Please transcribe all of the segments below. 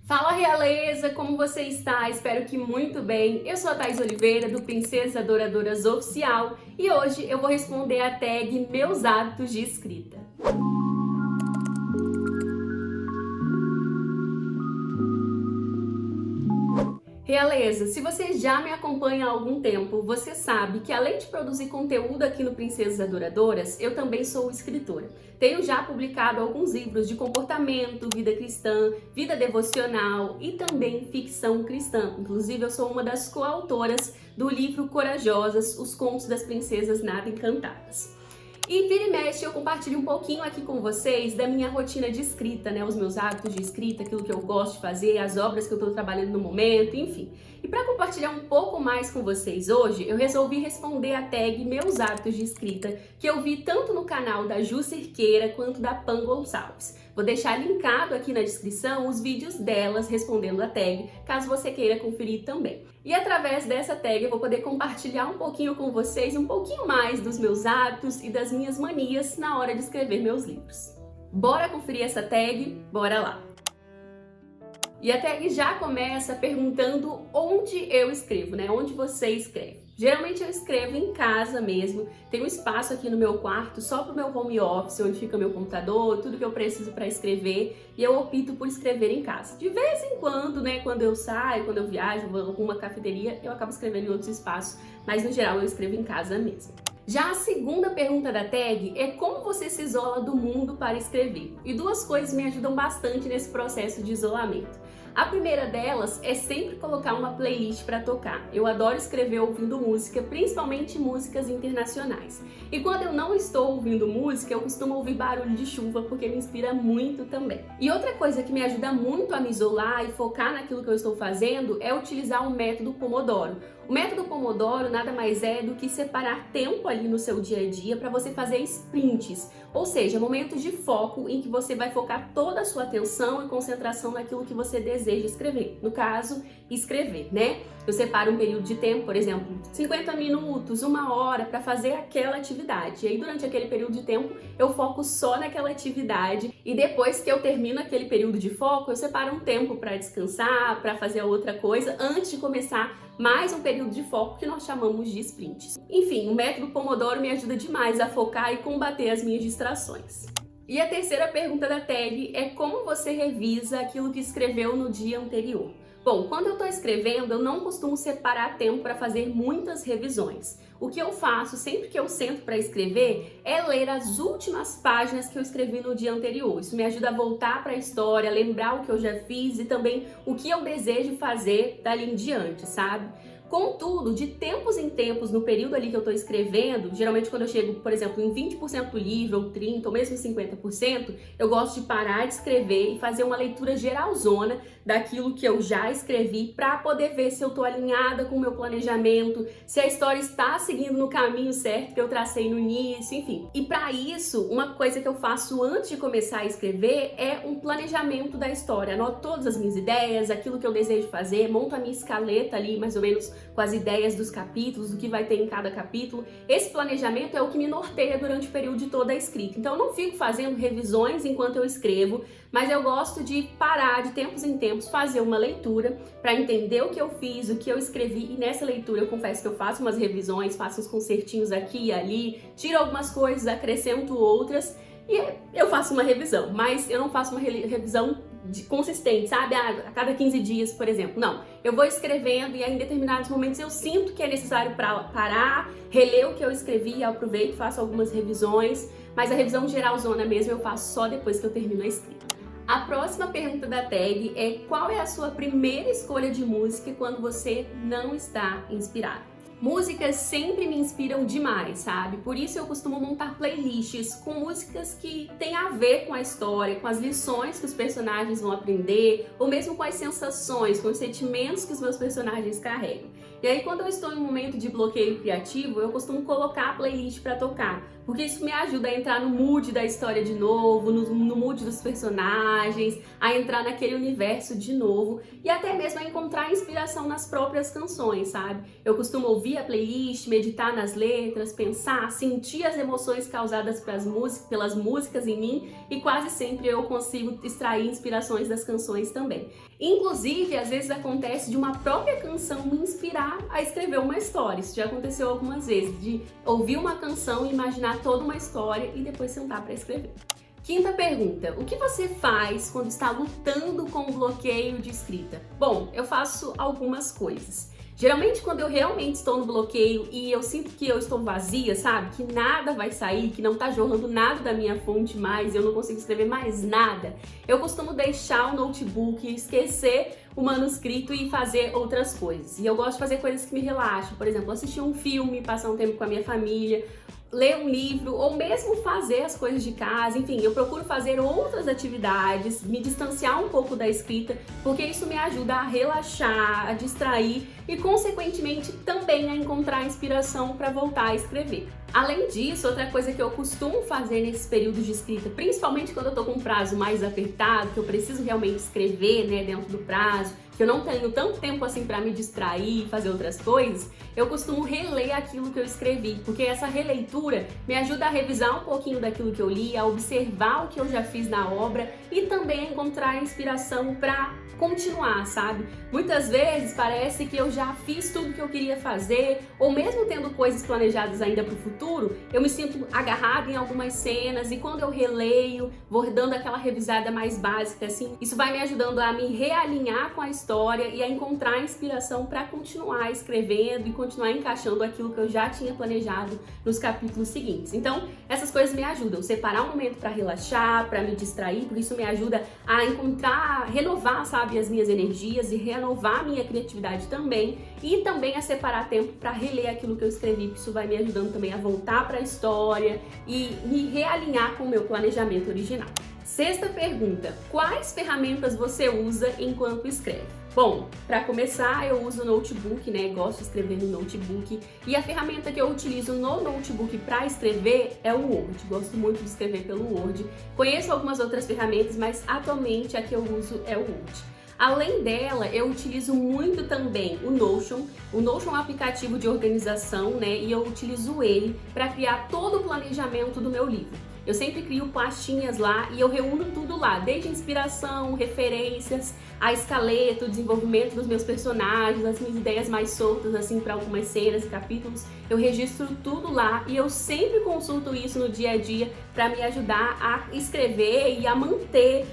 Fala, realeza, como você está? Espero que muito bem. Eu sou a Thaís Oliveira, do Princesas Adoradoras Oficial, e hoje eu vou responder a tag Meus Hábitos de Escrita. Realeza, se você já me acompanha há algum tempo, você sabe que além de produzir conteúdo aqui no Princesas Adoradoras, eu também sou escritora. Tenho já publicado alguns livros de comportamento, vida cristã, vida devocional e também ficção cristã. Inclusive, eu sou uma das coautoras do livro Corajosas, Os Contos das Princesas Nada Encantadas. E vira e mexe, eu compartilho um pouquinho aqui com vocês da minha rotina de escrita, né? Os meus hábitos de escrita, aquilo que eu gosto de fazer, as obras que eu estou trabalhando no momento, enfim. E para compartilhar um pouco mais com vocês hoje, eu resolvi responder a tag Meus Hábitos de Escrita, que eu vi tanto no canal da Ju Cerqueira quanto da Pan Gonçalves. Vou deixar linkado aqui na descrição os vídeos delas respondendo a tag, caso você queira conferir também. E através dessa tag eu vou poder compartilhar um pouquinho com vocês, um pouquinho mais dos meus hábitos e das minhas manias na hora de escrever meus livros. Bora conferir essa tag? Bora lá! E a tag já começa perguntando onde eu escrevo, né? Onde você escreve. Geralmente eu escrevo em casa mesmo, tem um espaço aqui no meu quarto só para o meu home office, onde fica meu computador, tudo que eu preciso para escrever, e eu opto por escrever em casa. De vez em quando, né, quando eu saio, quando eu viajo, vou a alguma cafeteria, eu acabo escrevendo em outros espaços, mas no geral eu escrevo em casa mesmo. Já a segunda pergunta da tag é como você se isola do mundo para escrever. E duas coisas me ajudam bastante nesse processo de isolamento. A primeira delas é sempre colocar uma playlist para tocar. Eu adoro escrever ouvindo música, principalmente músicas internacionais. E quando eu não estou ouvindo música, eu costumo ouvir barulho de chuva, porque me inspira muito também. E outra coisa que me ajuda muito a me isolar e focar naquilo que eu estou fazendo é utilizar o método Pomodoro. O método Pomodoro nada mais é do que separar tempo ali no seu dia a dia para você fazer sprints, ou seja, momentos de foco em que você vai focar toda a sua atenção e concentração naquilo que você deseja escrever. No caso, escrever, né? Eu separo um período de tempo, por exemplo, 50 minutos, 1 hora para fazer aquela atividade. E aí, durante aquele período de tempo, eu foco só naquela atividade e depois que eu termino aquele período de foco, eu separo um tempo para descansar, para fazer outra coisa, antes de começar mais um período de foco que nós chamamos de sprints. Enfim, o método Pomodoro me ajuda demais a focar e combater as minhas distrações. E a terceira pergunta da tag é como você revisa aquilo que escreveu no dia anterior. Bom, quando eu estou escrevendo, eu não costumo separar tempo para fazer muitas revisões. O que eu faço sempre que eu sento para escrever é ler as últimas páginas que eu escrevi no dia anterior. Isso me ajuda a voltar para a história, lembrar o que eu já fiz e também o que eu desejo fazer dali em diante, sabe? Contudo, de tempos em tempos, no período ali que eu estou escrevendo, geralmente quando eu chego, por exemplo, em 20% do livro, ou 30%, ou mesmo 50%, eu gosto de parar de escrever e fazer uma leitura geralzona daquilo que eu já escrevi para poder ver se eu estou alinhada com o meu planejamento, se a história está seguindo no caminho certo que eu tracei no início, enfim. E para isso, uma coisa que eu faço antes de começar a escrever é um planejamento da história. Anoto todas as minhas ideias, aquilo que eu desejo fazer, monto a minha escaleta ali, mais ou menos, com as ideias dos capítulos, do que vai ter em cada capítulo. Esse planejamento é o que me norteia durante o período de toda a escrita. Então eu não fico fazendo revisões enquanto eu escrevo, mas eu gosto de parar de tempos em tempos, fazer uma leitura para entender o que eu fiz, o que eu escrevi, e nessa leitura eu confesso que eu faço umas revisões, faço uns concertinhos aqui e ali, tiro algumas coisas, acrescento outras, e eu faço uma revisão, mas eu não faço uma revisão consistente, sabe? A cada 15 dias, por exemplo. Não, eu vou escrevendo e aí, em determinados momentos eu sinto que é necessário parar, reler o que eu escrevi, e aproveito, faço algumas revisões, mas a revisão geralzona mesmo eu faço só depois que eu termino a escrita. A próxima pergunta da tag é qual é a sua primeira escolha de música quando você não está inspirado? Músicas sempre me inspiram demais, sabe? Por isso eu costumo montar playlists com músicas que têm a ver com a história, com as lições que os personagens vão aprender, ou mesmo com as sensações, com os sentimentos que os meus personagens carregam. E aí, quando eu estou em um momento de bloqueio criativo, eu costumo colocar a playlist para tocar, porque isso me ajuda a entrar no mood da história de novo, no mood dos personagens, a entrar naquele universo de novo e até mesmo a encontrar inspiração nas próprias canções, sabe? Eu costumo ouvir a playlist, meditar nas letras, pensar, sentir as emoções causadas pelas músicas em mim e quase sempre eu consigo extrair inspirações das canções também. Inclusive, às vezes acontece de uma própria canção me inspirar a escrever uma história. Isso já aconteceu algumas vezes, de ouvir uma canção e imaginar toda uma história e depois sentar para escrever. Quinta pergunta: o que você faz quando está lutando com o bloqueio de escrita? Bom, eu faço algumas coisas. Geralmente, quando eu realmente estou no bloqueio e eu sinto que eu estou vazia, sabe? Que nada vai sair, que não tá jorrando nada da minha fonte mais, eu não consigo escrever mais nada, eu costumo deixar o notebook, esquecer o manuscrito e fazer outras coisas. E eu gosto de fazer coisas que me relaxam, por exemplo, assistir um filme, passar um tempo com a minha família, ler um livro ou mesmo fazer as coisas de casa. Enfim, eu procuro fazer outras atividades, me distanciar um pouco da escrita, porque isso me ajuda a relaxar, a distrair e, consequentemente, também a encontrar inspiração para voltar a escrever. Além disso, outra coisa que eu costumo fazer nesses períodos de escrita, principalmente quando eu tô com um prazo mais apertado, que eu preciso realmente escrever, né, dentro do prazo, que eu não tenho tanto tempo assim para me distrair e fazer outras coisas, eu costumo reler aquilo que eu escrevi, porque essa releitura me ajuda a revisar um pouquinho daquilo que eu li, a observar o que eu já fiz na obra e também a encontrar inspiração para continuar, sabe? Muitas vezes parece que eu já fiz tudo que eu queria fazer, ou mesmo tendo coisas planejadas ainda para o futuro, eu me sinto agarrada em algumas cenas e quando eu releio, vou dando aquela revisada mais básica assim, isso vai me ajudando a me realinhar com a história e a encontrar inspiração para continuar escrevendo e continuar encaixando aquilo que eu já tinha planejado nos capítulos seguintes. Então, essas coisas me ajudam a separar um momento para relaxar, para me distrair, porque isso me ajuda a encontrar, renovar, sabe, as minhas energias e renovar a minha criatividade também, e também a separar tempo para reler aquilo que eu escrevi, porque isso vai me ajudando também a voltar para a história e me realinhar com o meu planejamento original. Sexta pergunta: quais ferramentas você usa enquanto escreve? Bom, para começar, eu uso o notebook, né? Gosto de escrever no notebook. E a ferramenta que eu utilizo no notebook para escrever é o Word. Gosto muito de escrever pelo Word. Conheço algumas outras ferramentas, mas atualmente a que eu uso é o Word. Além dela, eu utilizo muito também o Notion. O Notion é um aplicativo de organização, né? E eu utilizo ele para criar todo o planejamento do meu livro. Eu sempre crio pastinhas lá e eu reúno tudo lá, desde inspiração, referências, a escaleta, o desenvolvimento dos meus personagens, as minhas ideias mais soltas assim para algumas cenas e capítulos. Eu registro tudo lá e eu sempre consulto isso no dia a dia para me ajudar a escrever e a manter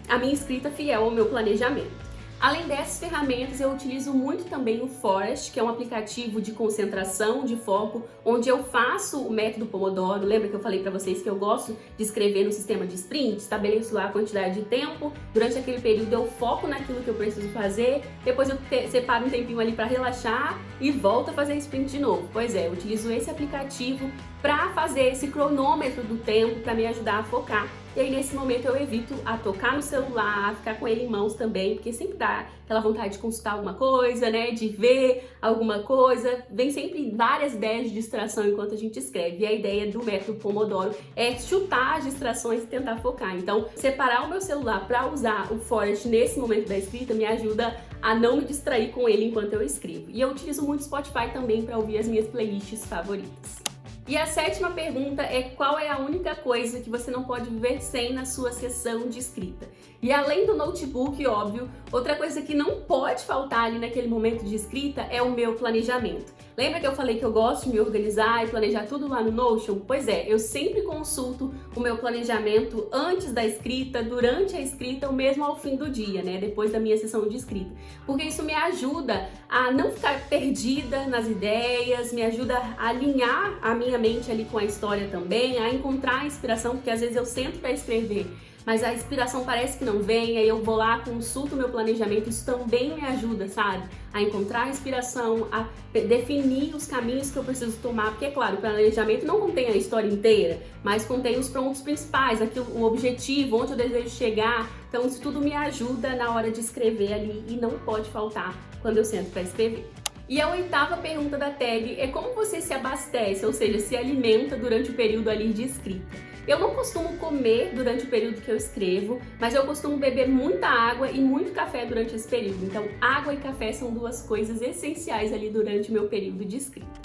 a minha escrita fiel ao meu planejamento. Além dessas ferramentas, eu utilizo muito também o Forest, que é um aplicativo de concentração, de foco, onde eu faço o método Pomodoro. Lembra que eu falei para vocês que eu gosto de escrever no sistema de sprint? Estabeleço lá a quantidade de tempo, durante aquele período eu foco naquilo que eu preciso fazer, depois eu separo um tempinho ali para relaxar e volto a fazer sprint de novo. Pois é, eu utilizo esse aplicativo para fazer esse cronômetro do tempo, para me ajudar a focar. E aí, nesse momento, eu evito a tocar no celular, ficar com ele em mãos também, porque sempre dá aquela vontade de consultar alguma coisa, né? De ver alguma coisa. Vem sempre várias ideias de distração enquanto a gente escreve. E a ideia do método Pomodoro é chutar as distrações e tentar focar. Então, separar o meu celular para usar o Forest nesse momento da escrita me ajuda a não me distrair com ele enquanto eu escrevo. E eu utilizo muito o Spotify também para ouvir as minhas playlists favoritas. E a sétima pergunta é: qual é a única coisa que você não pode viver sem na sua sessão de escrita? E além do notebook, óbvio, outra coisa que não pode faltar ali naquele momento de escrita é o meu planejamento. Lembra que eu falei que eu gosto de me organizar e planejar tudo lá no Notion? Pois é, eu sempre consulto o meu planejamento antes da escrita, durante a escrita ou mesmo ao fim do dia, né? Depois da minha sessão de escrita. Porque isso me ajuda a não ficar perdida nas ideias, me ajuda a alinhar a minha mente ali com a história também, a encontrar a inspiração, porque às vezes eu sento para escrever, mas a inspiração parece que não vem, aí eu vou lá, consulto o meu planejamento, isso também me ajuda, sabe? A encontrar a inspiração, a definir os caminhos que eu preciso tomar, porque, é claro, o planejamento não contém a história inteira, mas contém os pontos principais, aquilo, o objetivo, onde eu desejo chegar, então isso tudo me ajuda na hora de escrever ali e não pode faltar quando eu sento para escrever. E a oitava pergunta da tag é como você se abastece, ou seja, se alimenta durante o período ali de escrita. Eu não costumo comer durante o período que eu escrevo, mas eu costumo beber muita água e muito café durante esse período. Então, água e café são duas coisas essenciais ali durante o meu período de escrita.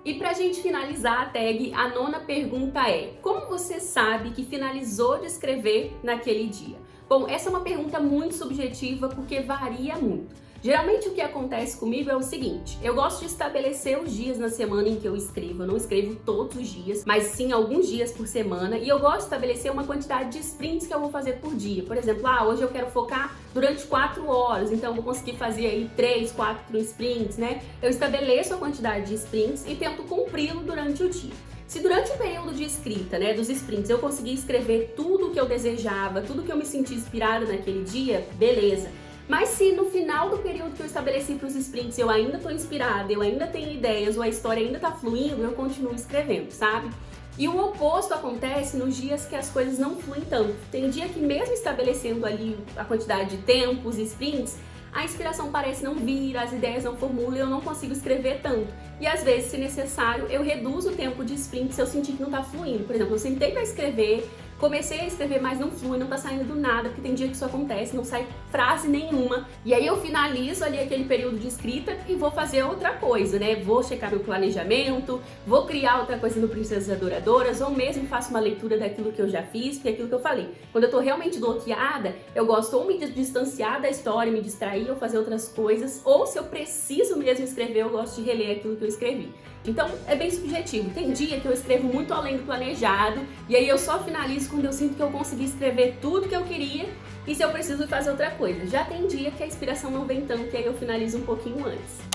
E pra gente finalizar a tag, a nona pergunta é: como você sabe que finalizou de escrever naquele dia? Bom, essa é uma pergunta muito subjetiva porque varia muito. Geralmente o que acontece comigo é o seguinte: eu gosto de estabelecer os dias na semana em que eu escrevo. Eu não escrevo todos os dias, mas sim alguns dias por semana. E eu gosto de estabelecer uma quantidade de sprints que eu vou fazer por dia. Por exemplo, hoje eu quero focar durante 4 horas, então eu vou conseguir fazer aí 3, 4 sprints, né? Eu estabeleço a quantidade de sprints e tento cumpri-lo durante o dia. Se durante o período de escrita, né, dos sprints, eu conseguir escrever tudo o que eu desejava, tudo que eu me senti inspirada naquele dia, beleza. Mas se no final do período que eu estabeleci para os sprints eu ainda estou inspirada, eu ainda tenho ideias, ou a história ainda está fluindo, eu continuo escrevendo, sabe? E o oposto acontece nos dias que as coisas não fluem tanto. Tem dia que mesmo estabelecendo ali a quantidade de tempos e sprints, a inspiração parece não vir, as ideias não formulam e eu não consigo escrever tanto. E às vezes, se necessário, eu reduzo o tempo de sprint se eu sentir que não tá fluindo. Por exemplo, eu sentei para escrever, comecei a escrever, mas não flui, não tá saindo do nada, porque tem dia que isso acontece, não sai frase nenhuma. E aí eu finalizo ali aquele período de escrita e vou fazer outra coisa, né? Vou checar meu planejamento, vou criar outra coisa no Princesas Adoradoras, ou mesmo faço uma leitura daquilo que eu já fiz, porque é aquilo que eu falei. Quando eu tô realmente bloqueada, eu gosto ou me distanciar da história, me distrair ou fazer outras coisas, ou se eu preciso mesmo escrever, eu gosto de reler aquilo que eu escrevi. Então é bem subjetivo. Tem dia que eu escrevo muito além do planejado e aí eu só finalizo quando eu sinto que eu consegui escrever tudo que eu queria e se eu preciso fazer outra coisa. Já tem dia que a inspiração não vem tanto e aí eu finalizo um pouquinho antes.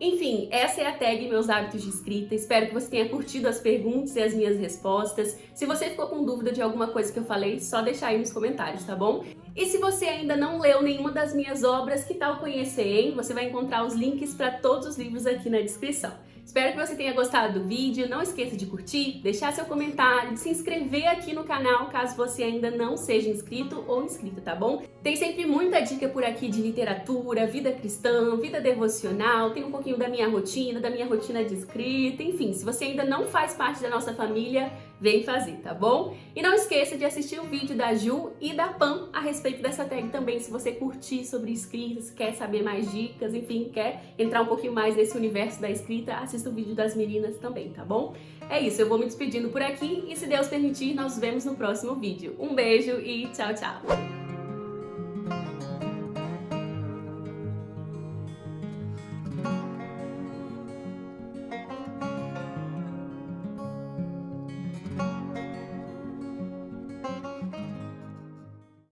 Enfim, essa é a tag Meus Hábitos de Escrita. Espero que você tenha curtido as perguntas e as minhas respostas. Se você ficou com dúvida de alguma coisa que eu falei, só deixar aí nos comentários, tá bom? E se você ainda não leu nenhuma das minhas obras, que tal conhecer, hein? Você vai encontrar os links para todos os livros aqui na descrição. Espero que você tenha gostado do vídeo. Não esqueça de curtir, deixar seu comentário, de se inscrever aqui no canal caso você ainda não seja inscrito ou inscrita, tá bom? Tem sempre muita dica por aqui de literatura, vida cristã, vida devocional, tem um pouquinho da minha rotina de escrita, enfim, se você ainda não faz parte da nossa família, vem fazer, tá bom? E não esqueça de assistir o vídeo da Ju e da Pam a respeito dessa tag também, se você curtir sobre escrita, se quer saber mais dicas, enfim, quer entrar um pouquinho mais nesse universo da escrita, assista o vídeo das meninas também, tá bom? É isso, eu vou me despedindo por aqui e se Deus permitir, nós nos vemos no próximo vídeo. Um beijo e tchau, tchau!